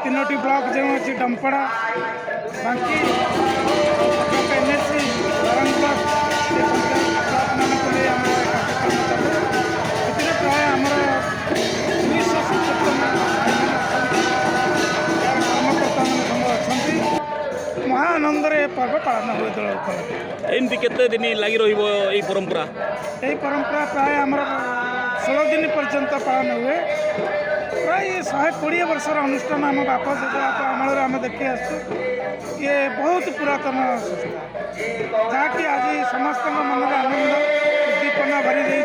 तीनोटी block जो अच्छी डंपड़ा बांकी एनएससी नारायणगढ़ ये ब्लॉक मानक कार्यक्रम चले ए प्राय आमर 277 कर्मकर्ता मान अच्छा महाआनंद पर्व पालन हुए दल उपलक्षे। एमती केते दिन लगी रहिबो एई परंपरा? यही परंपरा प्राय आमर 16 दिन पर्यंत पालन हुए। प्राय 120 वर्षर अनुष्ठान आम बापा जगह अमल आम देखी आसु। ये बहुत पुरातन संस्था जहाँकि आज समस्त मन में आनंद उद्दीपना भरी रही।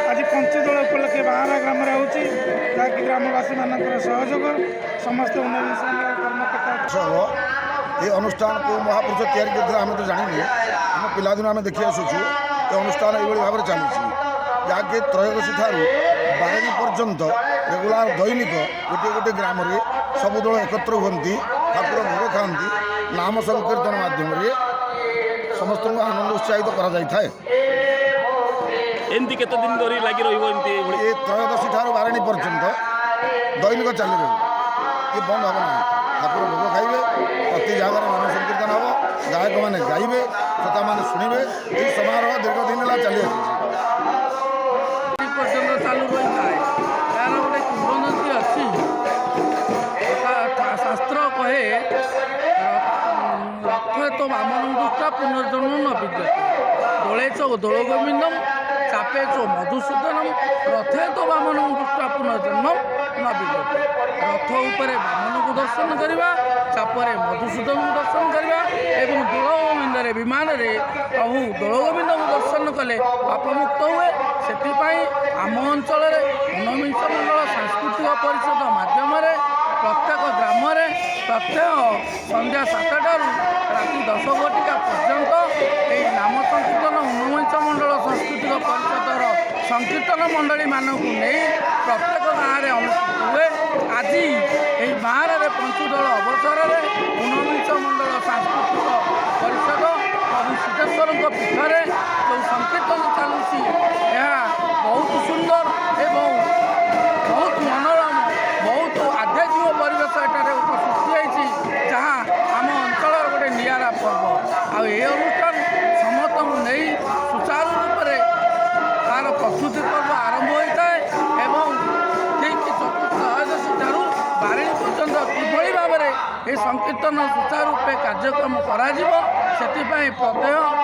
आज पंचदोल उपलक्षे बाहारा ग्राम होगी ग्रामवासी मान सहयोग समस्त उन्नयन कर्मकर्ता ये अनुष्ठान को महापुरुष तैयारी करते आम तो जानी आम पिलादिन आम देखी आसुचु ये अनुष्ठान ये भाव में चलुची जहाँकि त्रयोदशी ठार 12 पर्यंत रेगुलार दैनिक गोटे गोटे ग्राम में सब दल एकत्र हुंती ठाकुर भोग खाती नाम संकीर्तन मध्यम समस्त आनंद उत्साहित कर एमती केते दिन धरी लगी रहिबो? एमती ये त्रयोदशी ठार 12 पर्यंत दैनिक चली रही ये बंद हम ना ठाकुर भोग खाइबे प्रति जगार नाम संकीर्तन हम गायक मैंने गाइबे श्रोता मैंने शुणे ये समारोह दीर्घ दिन है चली पर्यटन चालू रही है यार गोटे किंवदंती अच्छी शास्त्र कहे लक्ष्य तो वामन दृष्टा पुनर्जन्म न विद्यते दोले च दोल गोविंदम चापे च मधुसूदनम रथे तो वामन दृष्टा पुनर्जन्म न विद्यते। रथ उपरे वामन को दर्शन करवा चापरे मधुसूदन को दर्शन करवा एवं दोल गोविंद विमान प्रभु दोल गोविंद को दर्शन कले पापमुक्त हुए। से आम अंचल ऊनविंश मंडल सांस्कृतिक परिषद माध्यम प्रत्येक ग्राम प्रत्येक संध्या 7टार राति 10 घटिका पर्यंत यही नाम संकीर्तन ऊनविंश मंडल सांस्कृतिक परिषदर संकीर्तन मंडली मानक नहीं प्रत्येक गाँव में अनुष्ठित हुए। आज यही बाहर पंचदोल अवसर में ऊनविंश मंडल सांस्कृतिक परिषद प्रभु सिद्धेश्वर पीठर जो संकीर्तन चलुची बहुत सुंदर एवं बहुत मनोरम बहुत आध्यात्मिक परिवेश एठार सृष्टि जहाँ आम अंचल गोटे निरा पर्व अनुष्ठान समस्त नहीं सुचारू रूप से तार प्रस्तुति पर्व आरंभ होता है एवं ठीक चतुर्दशी ठारू 12 पर्यंत किभली भाव में ये संकीर्तन सुचारू रूपे कार्यक्रम करा प्रत्यय